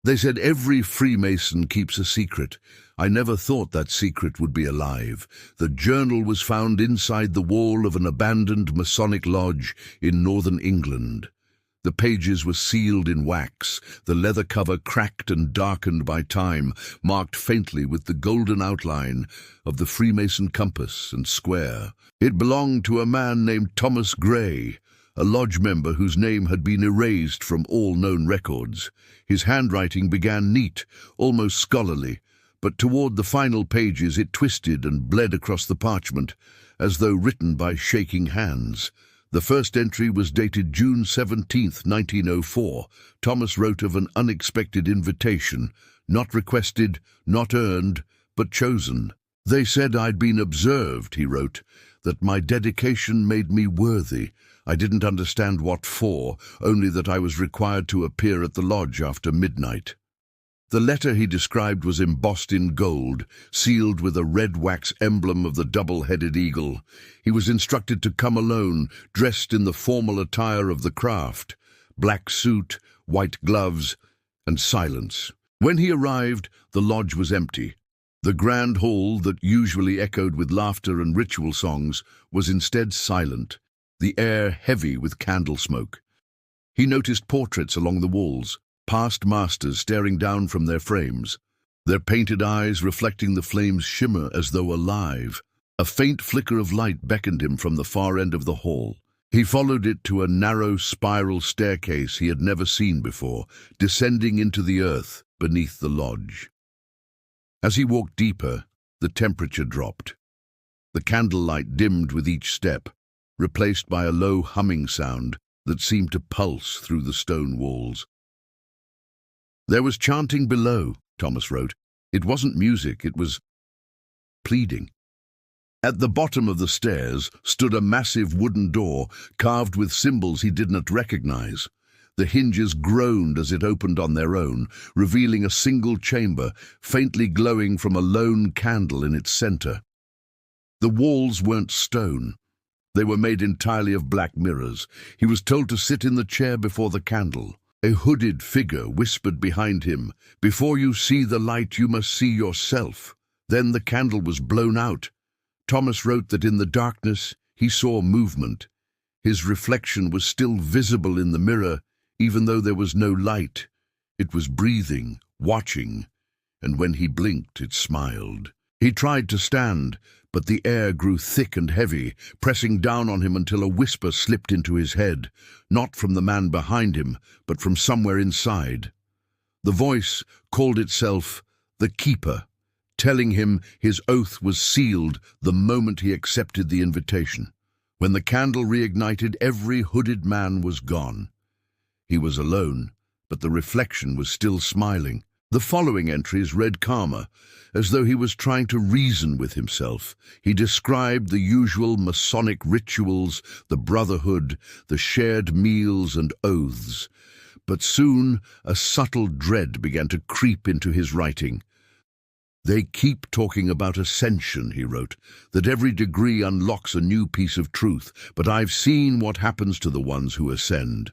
They said every Freemason keeps a secret. I never thought that secret would be alive. The journal was found inside the wall of an abandoned Masonic lodge in northern England. The pages were sealed in wax, the leather cover cracked and darkened by time, marked faintly with the golden outline of the Freemason compass and square. It belonged to a man named Thomas Gray, a lodge member whose name had been erased from all known records. His handwriting began neat, almost scholarly, but toward the final pages it twisted and bled across the parchment, as though written by shaking hands. The first entry was dated June 17, 1904. Thomas wrote of an unexpected invitation, not requested, not earned, but chosen. They said I'd been observed, he wrote, that my dedication made me worthy. I didn't understand what for, only that I was required to appear at the lodge after midnight. The letter he described was embossed in gold, sealed with a red wax emblem of the double-headed eagle. He was instructed to come alone, dressed in the formal attire of the craft, black suit, white gloves, and silence. When he arrived, the lodge was empty. The grand hall that usually echoed with laughter and ritual songs was instead silent, the air heavy with candle smoke. He noticed portraits along the walls, past masters staring down from their frames, their painted eyes reflecting the flames' shimmer as though alive. A faint flicker of light beckoned him from the far end of the hall. He followed it to a narrow spiral staircase he had never seen before, descending into the earth beneath the lodge. As he walked deeper, the temperature dropped. The candlelight dimmed with each step, replaced by a low humming sound that seemed to pulse through the stone walls. There was chanting below, Thomas wrote. It wasn't music, it was pleading. At the bottom of the stairs stood a massive wooden door carved with symbols he did not recognize. The hinges groaned as it opened on their own, revealing a single chamber, faintly glowing from a lone candle in its center. The walls weren't stone. They were made entirely of black mirrors. He was told to sit in the chair before the candle. A hooded figure whispered behind him, "Before you see the light, you must see yourself." Then the candle was blown out. Thomas wrote that in the darkness he saw movement. His reflection was still visible in the mirror, even though there was no light. It was breathing, watching, and when he blinked, it smiled. He tried to stand, but the air grew thick and heavy, pressing down on him until a whisper slipped into his head, not from the man behind him, but from somewhere inside. The voice called itself the Keeper, telling him his oath was sealed the moment he accepted the invitation. When the candle reignited, every hooded man was gone. He was alone, but the reflection was still smiling. The following entries read calmer, as though he was trying to reason with himself. He described the usual Masonic rituals, the brotherhood, the shared meals and oaths. But soon a subtle dread began to creep into his writing. "They keep talking about ascension," he wrote, "that every degree unlocks a new piece of truth, but I've seen what happens to the ones who ascend.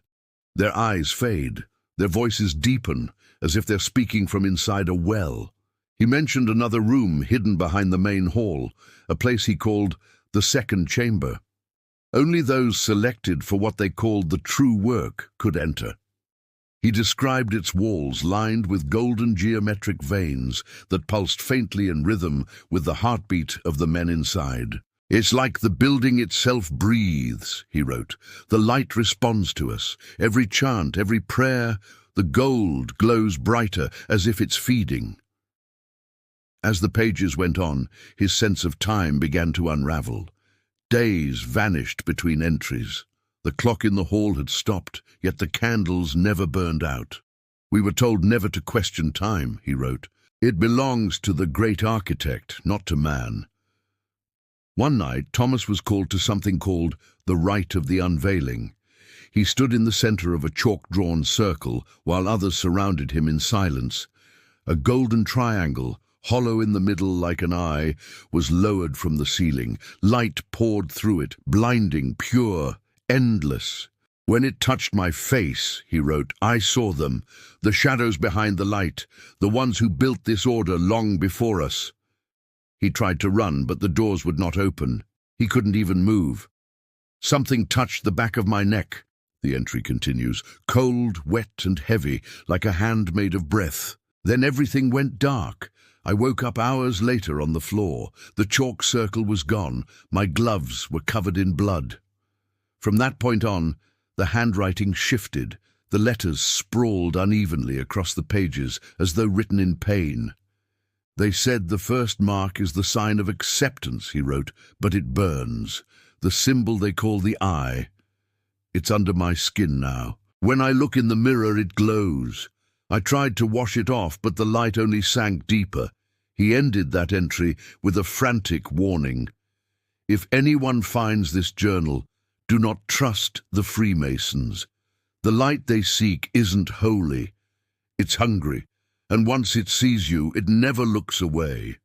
Their eyes fade, their voices deepen, as if they're speaking from inside a well." He mentioned another room hidden behind the main hall, a place he called the second chamber. Only those selected for what they called the true work could enter. He described its walls lined with golden geometric veins that pulsed faintly in rhythm with the heartbeat of the men inside. "It's like the building itself breathes," he wrote. "The light responds to us. Every chant, every prayer, the gold glows brighter as if it's feeding." As the pages went on, his sense of time began to unravel. Days vanished between entries. The clock in the hall had stopped, yet the candles never burned out. "We were told never to question time," he wrote. "It belongs to the great architect, not to man." One night, Thomas was called to something called the Rite of the Unveiling. He stood in the center of a chalk-drawn circle, while others surrounded him in silence. A golden triangle, hollow in the middle like an eye, was lowered from the ceiling. Light poured through it, blinding, pure, endless. "When it touched my face," he wrote, "I saw them, the shadows behind the light, the ones who built this order long before us." He tried to run, but the doors would not open. He couldn't even move. "Something touched the back of my neck," the entry continues, "cold, wet and heavy, like a hand made of breath. Then everything went dark. I woke up hours later on the floor. The chalk circle was gone. My gloves were covered in blood." From that point on, the handwriting shifted. The letters sprawled unevenly across the pages, as though written in pain. "They said the first mark is the sign of acceptance," he wrote, "but it burns. The symbol they call the eye. It's under my skin now. When I look in the mirror, it glows. I tried to wash it off, but the light only sank deeper." He ended that entry with a frantic warning. "If anyone finds this journal, do not trust the Freemasons. The light they seek isn't holy. It's hungry, and once it sees you, it never looks away."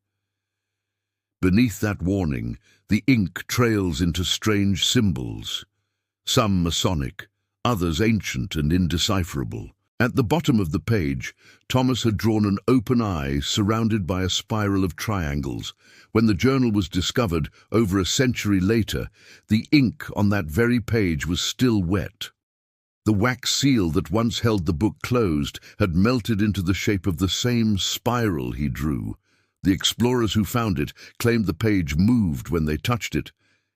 Beneath that warning, the ink trails into strange symbols, some Masonic, others ancient and indecipherable. At the bottom of the page, Thomas had drawn an open eye surrounded by a spiral of triangles. When the journal was discovered over a century later, the ink on that very page was still wet. The wax seal that once held the book closed had melted into the shape of the same spiral he drew. The explorers who found it claimed the page moved when they touched it,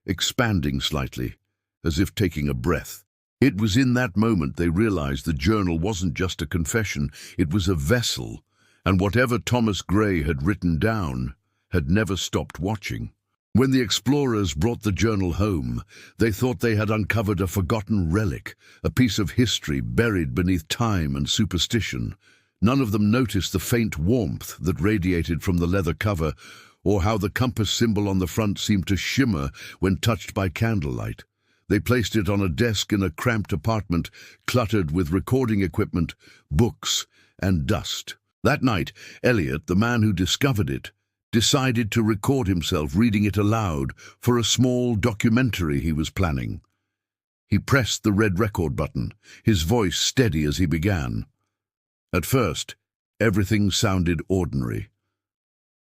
expanding slightly, as if taking a breath. It was in that moment they realized the journal wasn't just a confession, it was a vessel, and whatever Thomas Gray had written down had never stopped watching. When the explorers brought the journal home, they thought they had uncovered a forgotten relic, a piece of history buried beneath time and superstition. None of them noticed the faint warmth that radiated from the leather cover, or how the compass symbol on the front seemed to shimmer when touched by candlelight. They placed it on a desk in a cramped apartment, cluttered with recording equipment, books, and dust. That night, Elliot, the man who discovered it, decided to record himself reading it aloud for a small documentary he was planning. He pressed the red record button, his voice steady as he began. At first, everything sounded ordinary.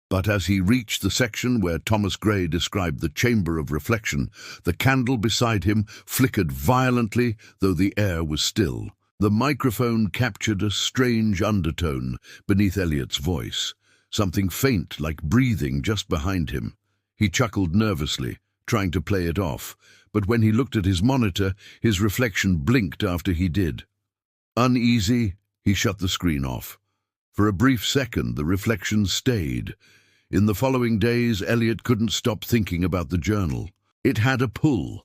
But as he reached the section where Thomas Gray described the chamber of reflection, the candle beside him flickered violently, though the air was still. The microphone captured a strange undertone beneath Elliot's voice, something faint like breathing just behind him. He chuckled nervously, trying to play it off, but when he looked at his monitor, his reflection blinked after he did. Uneasy, he shut the screen off. For a brief second, the reflection stayed. In the following days, Elliot couldn't stop thinking about the journal. It had a pull,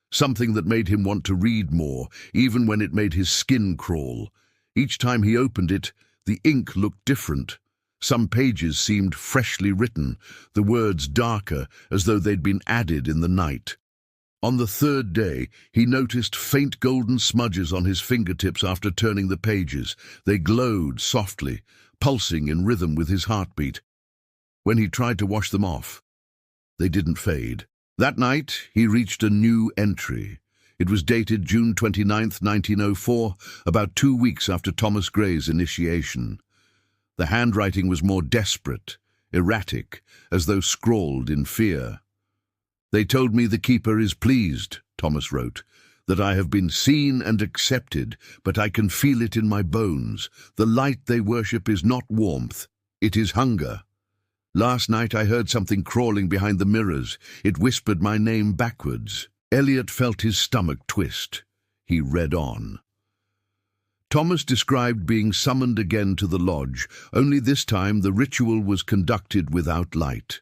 something that made him want to read more, even when it made his skin crawl. Each time he opened it, the ink looked different. Some pages seemed freshly written, the words darker, as though they'd been added in the night. On the third day, he noticed faint golden smudges on his fingertips after turning the pages. They glowed softly, pulsing in rhythm with his heartbeat. When he tried to wash them off, they didn't fade. That night, he reached a new entry. It was dated June 29th, 1904, about 2 weeks after Thomas Gray's initiation. The handwriting was more desperate, erratic, as though scrawled in fear. "They told me the keeper is pleased," Thomas wrote, "that I have been seen and accepted, but I can feel it in my bones. The light they worship is not warmth, it is hunger. Last night I heard something crawling behind the mirrors. It whispered my name backwards." Elliot felt his stomach twist. He read on. Thomas described being summoned again to the lodge, only this time the ritual was conducted without light.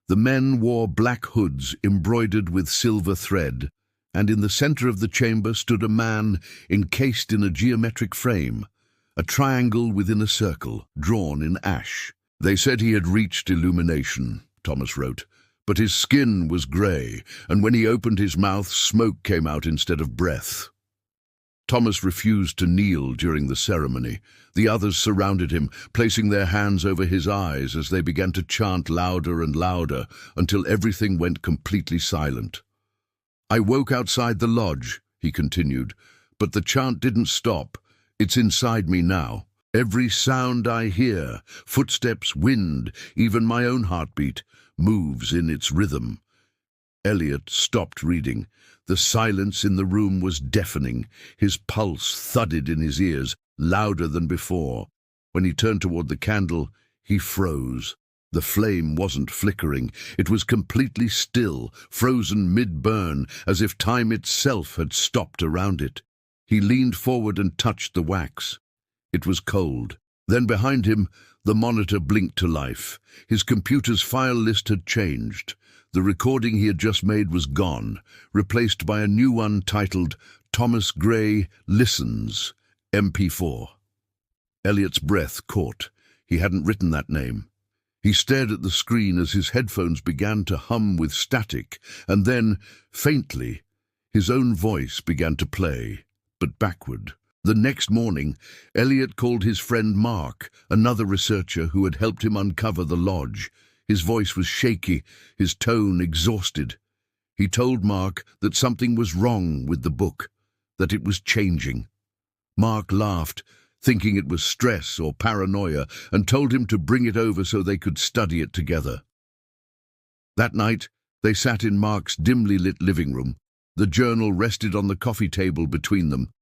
The men wore black hoods embroidered with silver thread, and in the center of the chamber stood a man encased in a geometric frame, a triangle within a circle, drawn in ash. "They said he had reached illumination," Thomas wrote, "but his skin was grey, and when he opened his mouth, smoke came out instead of breath." Thomas refused to kneel during the ceremony. The others surrounded him, placing their hands over his eyes as they began to chant louder and louder until everything went completely silent. "I woke outside the lodge," he continued, But the chant didn't stop. It's inside me now. Every sound I hear, footsteps, wind, even my own heartbeat, moves in its rhythm. Elliot stopped reading. The silence in the room was deafening. His pulse thudded in his ears, louder than before. When he turned toward the candle, he froze. The flame wasn't flickering. It was completely still, frozen mid-burn, as if time itself had stopped around it. He leaned forward and touched the wax. It was cold. Then behind him, the monitor blinked to life. His computer's file list had changed. The recording he had just made was gone, replaced by a new one titled Thomas Gray Listens, MP4. Elliot's breath caught. He hadn't written that name. He stared at the screen as his headphones began to hum with static, and then, faintly, his own voice began to play, but backward. The next morning, Elliot called his friend Mark, another researcher who had helped him uncover the lodge. His voice was shaky, his tone exhausted. He told Mark that something was wrong with the book, that it was changing. Mark laughed, thinking it was stress or paranoia, and told him to bring it over so they could study it together. That night, they sat in Mark's dimly lit living room. The journal rested on the coffee table between them.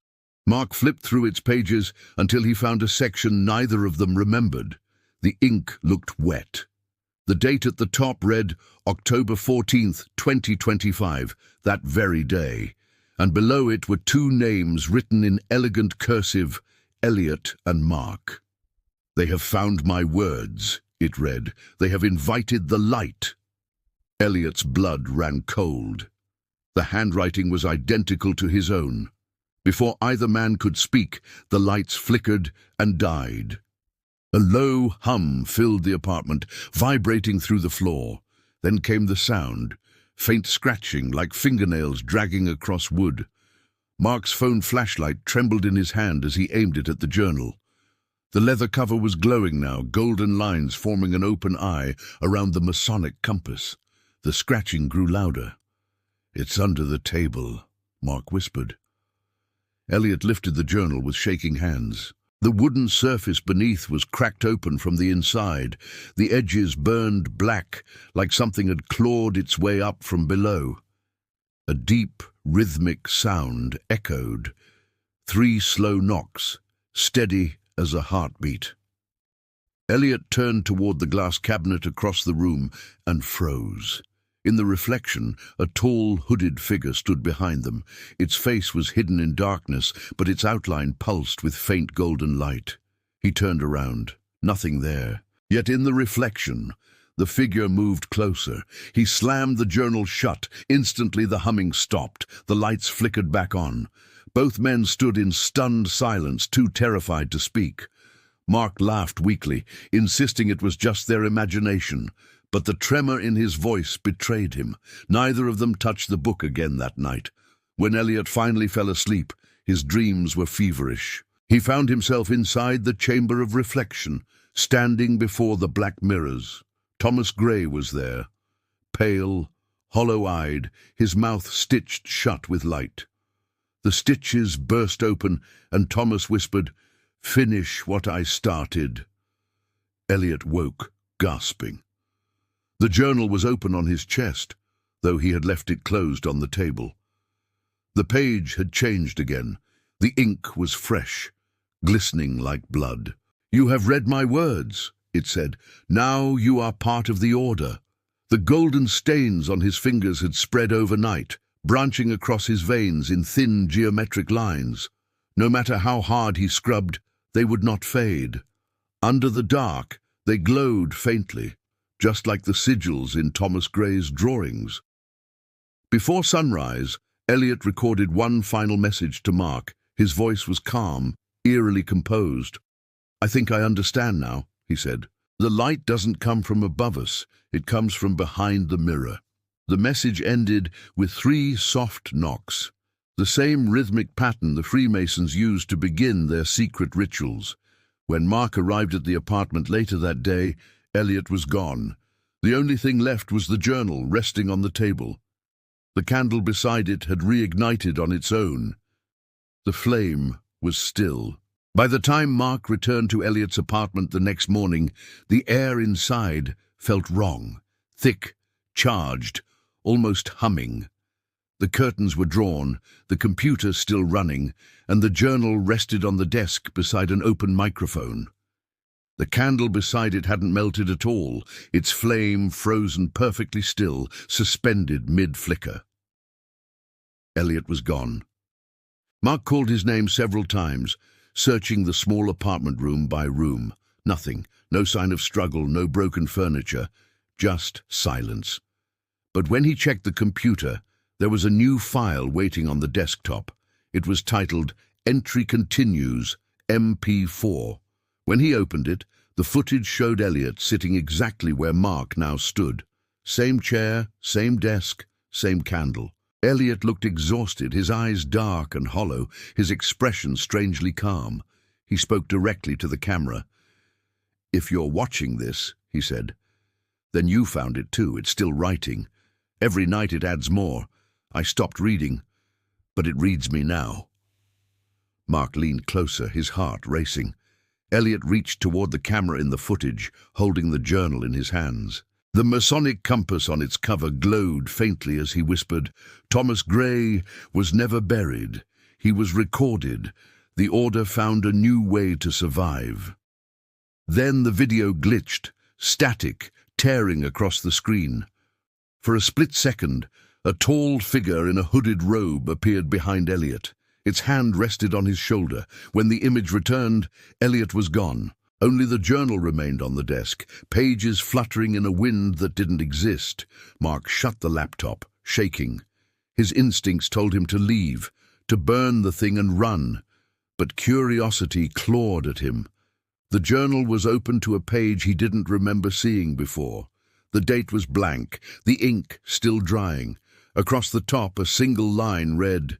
Mark flipped through its pages until he found a section neither of them remembered. The ink looked wet. The date at the top read October 14th, 2025, that very day, and below it were two names written in elegant cursive, Elliot and Mark. "They have found my words," it read. "They have invited the light." Elliot's blood ran cold. The handwriting was identical to his own. Before either man could speak, the lights flickered and died. A low hum filled the apartment, vibrating through the floor. Then came the sound, faint scratching like fingernails dragging across wood. Mark's phone flashlight trembled in his hand as he aimed it at the journal. The leather cover was glowing now, golden lines forming an open eye around the Masonic compass. The scratching grew louder. "It's under the table," Mark whispered. Elliot lifted the journal with shaking hands. The wooden surface beneath was cracked open from the inside. The edges burned black, like something had clawed its way up from below. A deep, rhythmic sound echoed. 3 slow knocks, steady as a heartbeat. Elliot turned toward the glass cabinet across the room and froze. In the reflection, a tall, hooded figure stood behind them. Its face was hidden in darkness, but its outline pulsed with faint golden light. He turned around. Nothing there. Yet in the reflection, the figure moved closer. He slammed the journal shut. Instantly the humming stopped. The lights flickered back on. Both men stood in stunned silence, too terrified to speak. Mark laughed weakly, insisting it was just their imagination. But the tremor in his voice betrayed him. Neither of them touched the book again that night. When Elliot finally fell asleep, his dreams were feverish. He found himself inside the chamber of reflection, standing before the black mirrors. Thomas Gray was there, pale, hollow-eyed, his mouth stitched shut with light. The stitches burst open, and Thomas whispered, "Finish what I started." Elliot woke, gasping. The journal was open on his chest, though he had left it closed on the table. The page had changed again. The ink was fresh, glistening like blood. "You have read my words," it said. "Now you are part of the order." The golden stains on his fingers had spread overnight, branching across his veins in thin geometric lines. No matter how hard he scrubbed, they would not fade. Under the dark, they glowed faintly, just like the sigils in Thomas Gray's drawings. Before sunrise, Elliot recorded one final message to Mark. His voice was calm, eerily composed. "I think I understand now," he said. "The light doesn't come from above us, it comes from behind the mirror." The message ended with 3 soft knocks, the same rhythmic pattern the Freemasons used to begin their secret rituals. When Mark arrived at the apartment later that day, Elliot was gone. The only thing left was the journal resting on the table. The candle beside it had reignited on its own. The flame was still. By the time Mark returned to Elliot's apartment the next morning, the air inside felt wrong, thick, charged, almost humming. The curtains were drawn, the computer still running, and the journal rested on the desk beside an open microphone. The candle beside it hadn't melted at all, its flame frozen perfectly still, suspended mid-flicker. Elliot was gone. Mark called his name several times, searching the small apartment room by room. Nothing, no sign of struggle, no broken furniture, just silence. But when he checked the computer, there was a new file waiting on the desktop. It was titled Entry Continues, MP4. When he opened it, the footage showed Elliot sitting exactly where Mark now stood. Same chair, same desk, same candle. Elliot looked exhausted, his eyes dark and hollow, his expression strangely calm. He spoke directly to the camera. "If you're watching this," he said, "then you found it too. It's still writing. Every night it adds more. I stopped reading, but it reads me now." Mark leaned closer, his heart racing. Elliot reached toward the camera in the footage, holding the journal in his hands. The Masonic compass on its cover glowed faintly as he whispered, "Thomas Gray was never buried. He was recorded. The order found a new way to survive." Then the video glitched, static, tearing across the screen. For a split second, a tall figure in a hooded robe appeared behind Elliot. Its hand rested on his shoulder. When the image returned, Elliot was gone. Only the journal remained on the desk, pages fluttering in a wind that didn't exist. Mark shut the laptop, shaking. His instincts told him to leave, to burn the thing and run. But curiosity clawed at him. The journal was open to a page he didn't remember seeing before. The date was blank, the ink still drying. Across the top, a single line read,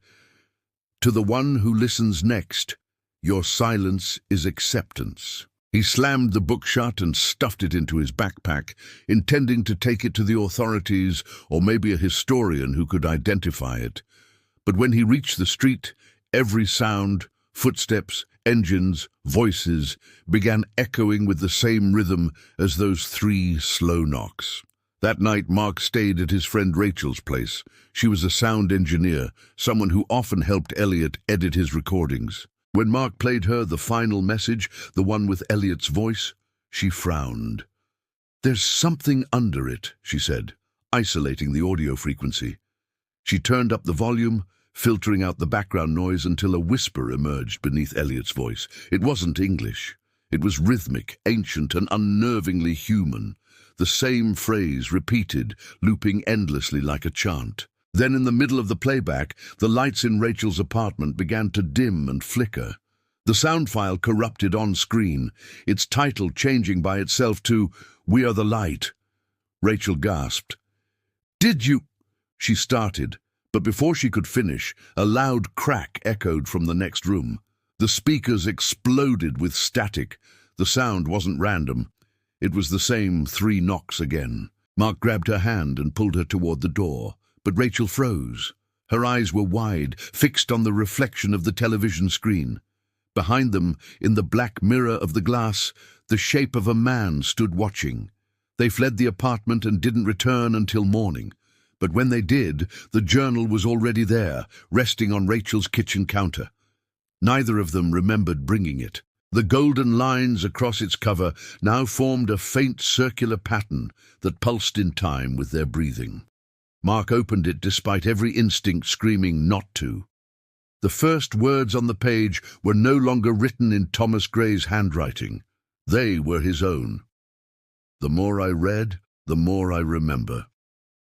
"To the one who listens next, your silence is acceptance." He slammed the book shut and stuffed it into his backpack, intending to take it to the authorities or maybe a historian who could identify it. But when he reached the street, every sound, footsteps, engines, voices, began echoing with the same rhythm as those 3 slow knocks. That night, Mark stayed at his friend Rachel's place. She was a sound engineer, someone who often helped Elliot edit his recordings. When Mark played her the final message, the one with Elliot's voice, she frowned. "There's something under it," she said, isolating the audio frequency. She turned up the volume, filtering out the background noise until a whisper emerged beneath Elliot's voice. It wasn't English. It was rhythmic, ancient, and unnervingly human. The same phrase repeated, looping endlessly like a chant. Then in the middle of the playback, the lights in Rachel's apartment began to dim and flicker. The sound file corrupted on screen, its title changing by itself to "We Are the Light." Rachel gasped. "Did you—" She started, but before she could finish, a loud crack echoed from the next room. The speakers exploded with static. The sound wasn't random. It was the same 3 knocks again. Mark grabbed her hand and pulled her toward the door. But Rachel froze. Her eyes were wide, fixed on the reflection of the television screen. Behind them, in the black mirror of the glass, the shape of a man stood watching. They fled the apartment and didn't return until morning. But when they did, the journal was already there, resting on Rachel's kitchen counter. Neither of them remembered bringing it. The golden lines across its cover now formed a faint circular pattern that pulsed in time with their breathing. Mark opened it despite every instinct screaming not to. The first words on the page were no longer written in Thomas Gray's handwriting. They were his own. "The more I read, the more I remember.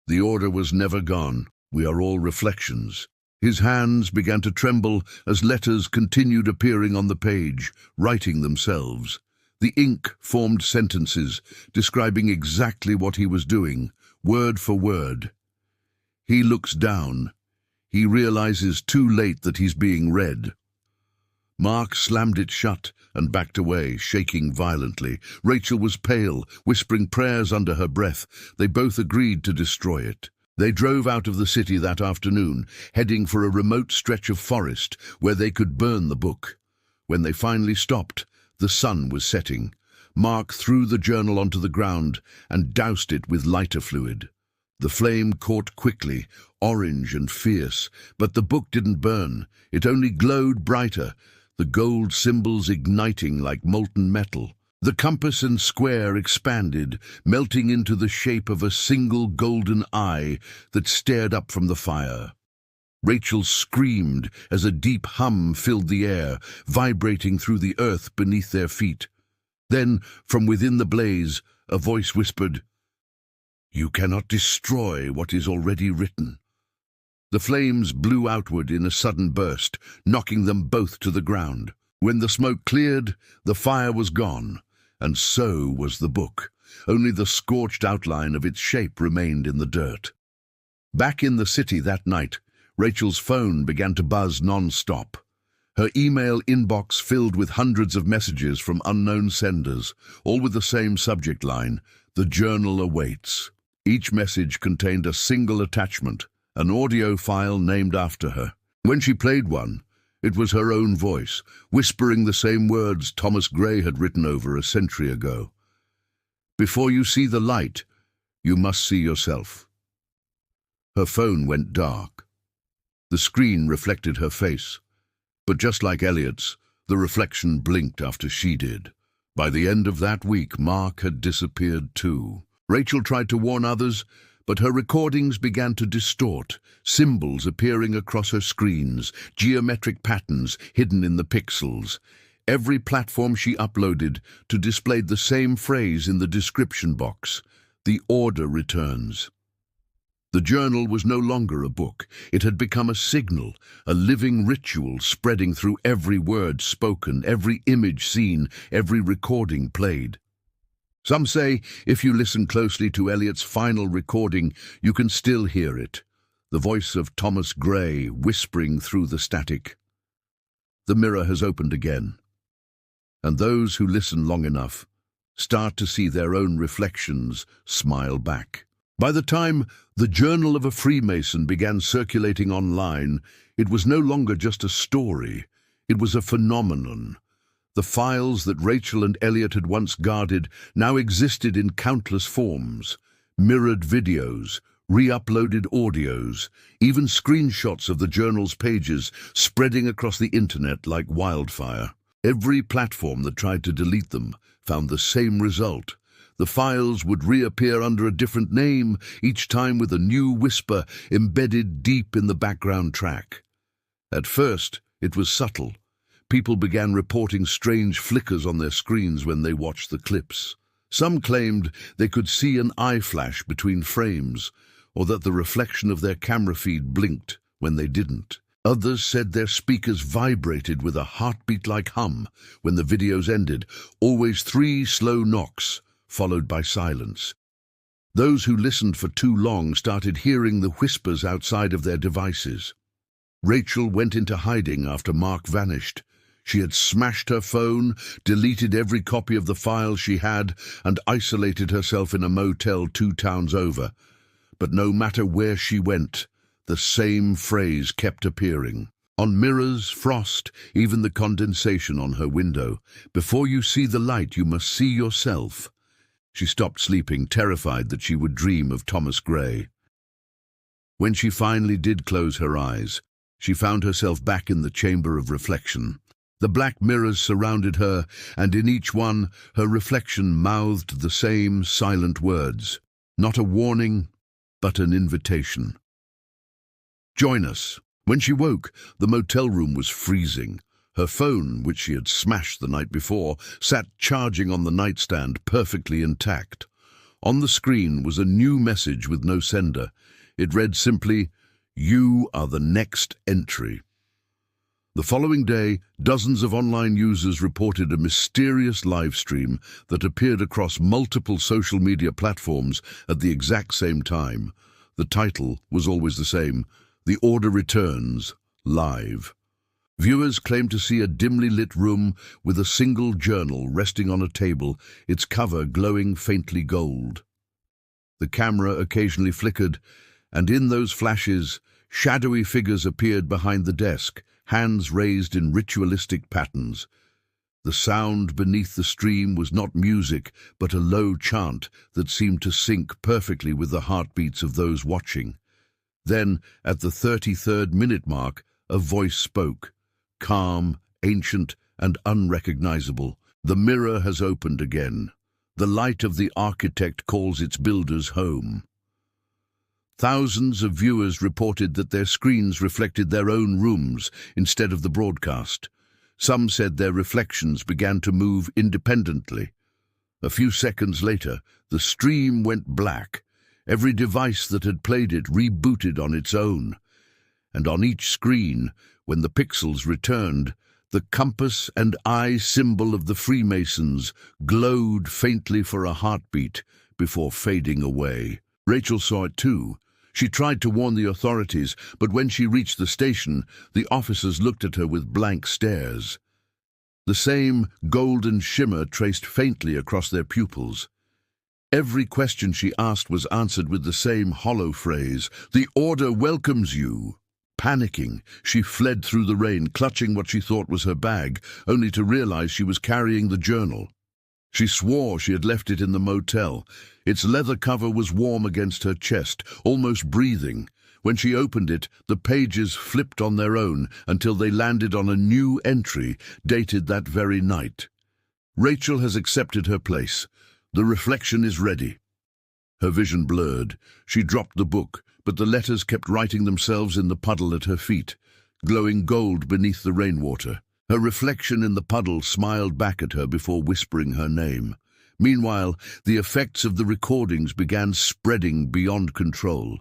The order was never gone. We are all reflections." His hands began to tremble as letters continued appearing on the page, writing themselves. The ink formed sentences, describing exactly what he was doing, word for word. He looks down. He realizes too late that he's being read. Mark slammed it shut and backed away, shaking violently. Rachel was pale, whispering prayers under her breath. They both agreed to destroy it. They drove out of the city that afternoon, heading for a remote stretch of forest where they could burn the book. When they finally stopped, the sun was setting. Mark threw the journal onto the ground and doused it with lighter fluid. The flame caught quickly, orange and fierce, but the book didn't burn. It only glowed brighter, the gold symbols igniting like molten metal. The compass and square expanded, melting into the shape of a single golden eye that stared up from the fire. Rachel screamed as a deep hum filled the air, vibrating through the earth beneath their feet. Then, from within the blaze, a voice whispered, "You cannot destroy what is already written." The flames blew outward in a sudden burst, knocking them both to the ground. When the smoke cleared, the fire was gone, and so was the book. Only the scorched outline of its shape remained in the dirt. Back in the city that night, Rachel's phone began to buzz non-stop. Her email inbox filled with hundreds of messages from unknown senders, all with the same subject line, "The journal awaits." Each message contained a single attachment, an audio file named after her. When she played one, it was her own voice, whispering the same words Thomas Gray had written over a century ago. "Before you see the light, you must see yourself." Her phone went dark. The screen reflected her face, but just like Elliot's, the reflection blinked after she did. By the end of that week, Mark had disappeared too. Rachel tried to warn others, but her recordings began to distort, symbols appearing across her screens, geometric patterns hidden in the pixels. Every platform she uploaded to displayed the same phrase in the description box: "The order returns." The journal was no longer a book. It had become a signal, a living ritual spreading through every word spoken, every image seen, every recording played. Some say if you listen closely to Eliot's final recording, you can still hear it, the voice of Thomas Gray whispering through the static. The mirror has opened again, and those who listen long enough start to see their own reflections smile back. By the time the Journal of a Freemason began circulating online, it was no longer just a story, it was a phenomenon. The files that Rachel and Elliot had once guarded now existed in countless forms: mirrored videos, re-uploaded audios, even screenshots of the journal's pages spreading across the internet like wildfire. Every platform that tried to delete them found the same result. The files would reappear under a different name, each time with a new whisper embedded deep in the background track. At first, it was subtle. People began reporting strange flickers on their screens when they watched the clips. Some claimed they could see an eye flash between frames, or that the reflection of their camera feed blinked when they didn't. Others said their speakers vibrated with a heartbeat-like hum when the videos ended, always 3 slow knocks, followed by silence. Those who listened for too long started hearing the whispers outside of their devices. Rachel went into hiding after Mark vanished. She had smashed her phone, deleted every copy of the files she had, and isolated herself in a motel 2 towns over. But no matter where she went, the same phrase kept appearing. On mirrors, frost, even the condensation on her window. "Before you see the light, you must see yourself." She stopped sleeping, terrified that she would dream of Thomas Gray. When she finally did close her eyes, she found herself back in the chamber of reflection. The black mirrors surrounded her, and in each one, her reflection mouthed the same silent words. Not a warning, but an invitation. "Join us." When she woke, the motel room was freezing. Her phone, which she had smashed the night before, sat charging on the nightstand, perfectly intact. On the screen was a new message with no sender. It read simply, "You are the next entry." The following day, dozens of online users reported a mysterious live stream that appeared across multiple social media platforms at the exact same time. The title was always the same: "The Order Returns, Live." Viewers claimed to see a dimly lit room with a single journal resting on a table, its cover glowing faintly gold. The camera occasionally flickered, And in those flashes, shadowy figures appeared behind the desk, hands raised in ritualistic patterns. The sound beneath the stream was not music, but a low chant that seemed to sync perfectly with the heartbeats of those watching. Then, at the 33rd minute mark, a voice spoke, calm, ancient, and unrecognizable. The mirror has opened again. The light of the architect calls its builders home. Thousands of viewers reported that their screens reflected their own rooms instead of the broadcast. Some said their reflections began to move independently. A few seconds later, the stream went black. Every device that had played it rebooted on its own. And on each screen, when the pixels returned, the compass and eye symbol of the Freemasons glowed faintly for a heartbeat before fading away. Rachel saw it too. She tried to warn the authorities, but when she reached the station, the officers looked at her with blank stares. The same golden shimmer traced faintly across their pupils. Every question she asked was answered with the same hollow phrase, "The order welcomes you." Panicking, she fled through the rain, clutching what she thought was her bag, only to realize she was carrying the journal. She swore she had left it in the motel. Its leather cover was warm against her chest, almost breathing. When she opened it, the pages flipped on their own until they landed on a new entry, dated that very night. Rachel has accepted her place. The reflection is ready. Her vision blurred. She dropped the book, but the letters kept writing themselves in the puddle at her feet, glowing gold beneath the rainwater. Her reflection in the puddle smiled back at her before whispering her name. Meanwhile, the effects of the recordings began spreading beyond control.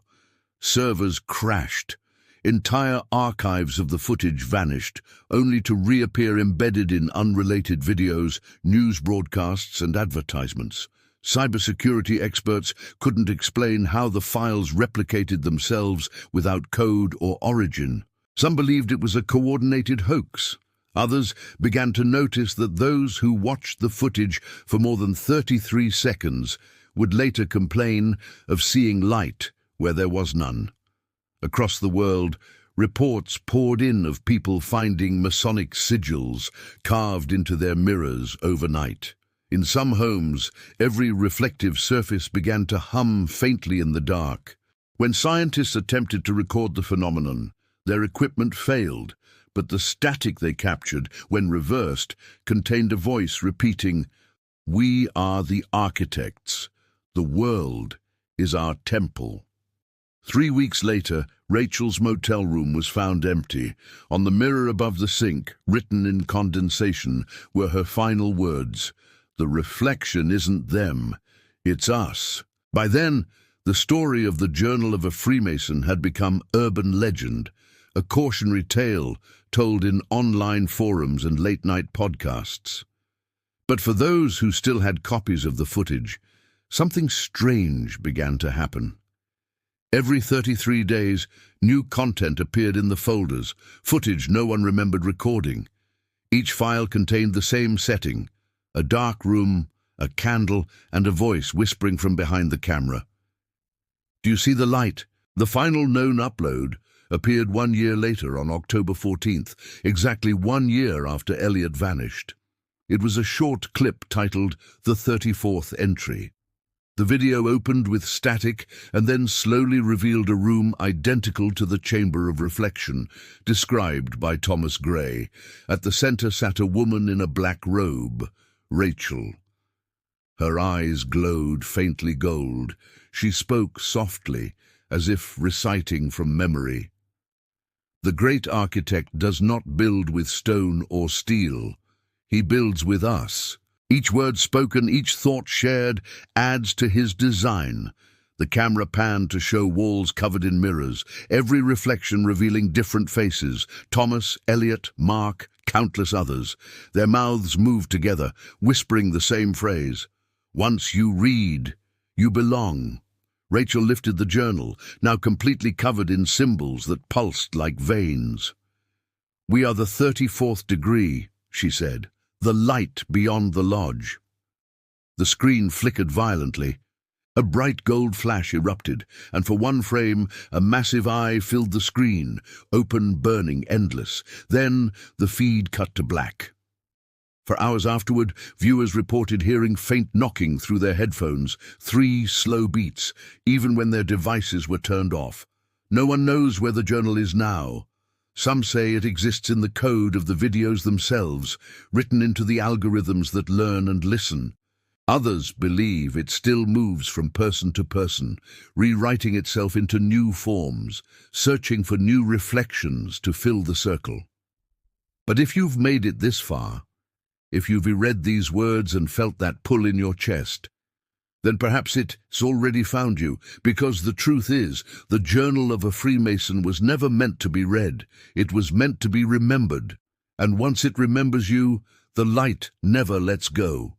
Servers crashed. Entire archives of the footage vanished, only to reappear embedded in unrelated videos, news broadcasts, and advertisements. Cybersecurity experts couldn't explain how the files replicated themselves without code or origin. Some believed it was a coordinated hoax. Others began to notice that those who watched the footage for more than 33 seconds would later complain of seeing light where there was none. Across the world, reports poured in of people finding Masonic sigils carved into their mirrors overnight. In some homes, every reflective surface began to hum faintly in the dark. When scientists attempted to record the phenomenon, their equipment failed, but the static they captured, when reversed, contained a voice repeating, "We are the architects. The world is our temple." 3 weeks later, Rachel's motel room was found empty. On the mirror above the sink, written in condensation, were her final words, "The reflection isn't them, it's us." By then, the story of the Journal of a Freemason had become urban legend, a cautionary tale told in online forums and late-night podcasts. But for those who still had copies of the footage, something strange began to happen. Every 33 days, new content appeared in the folders, footage no one remembered recording. Each file contained the same setting, a dark room, a candle, and a voice whispering from behind the camera. "Do you see the light?" The final known upload appeared 1 year later on October 14th, exactly 1 year after Elliot vanished. It was a short clip titled "The 34th Entry." The video opened with static and then slowly revealed a room identical to the Chamber of Reflection, described by Thomas Gray. At the center sat a woman in a black robe, Rachel. Her eyes glowed faintly gold. She spoke softly, as if reciting from memory. "The great architect does not build with stone or steel. He builds with us. Each word spoken, each thought shared, adds to his design." The camera panned to show walls covered in mirrors, every reflection revealing different faces: Thomas, Elliot, Mark, countless others. Their mouths moved together, whispering the same phrase, "Once you read, you belong." Rachel lifted the journal, now completely covered in symbols that pulsed like veins. "We are the 34th degree," she said, "the light beyond the lodge." The screen flickered violently. A bright gold flash erupted, and for one frame, a massive eye filled the screen, open, burning, endless. Then, the feed cut to black. For hours afterward, viewers reported hearing faint knocking through their headphones, 3 slow beats, even when their devices were turned off. No one knows where the journal is now. Some say it exists in the code of the videos themselves, written into the algorithms that learn and listen. Others believe it still moves from person to person, rewriting itself into new forms, searching for new reflections to fill the circle. But if you've made it this far, if you've read these words and felt that pull in your chest, then perhaps it's already found you, because the truth is, the journal of a Freemason was never meant to be read. It was meant to be remembered. And once it remembers you, the light never lets go.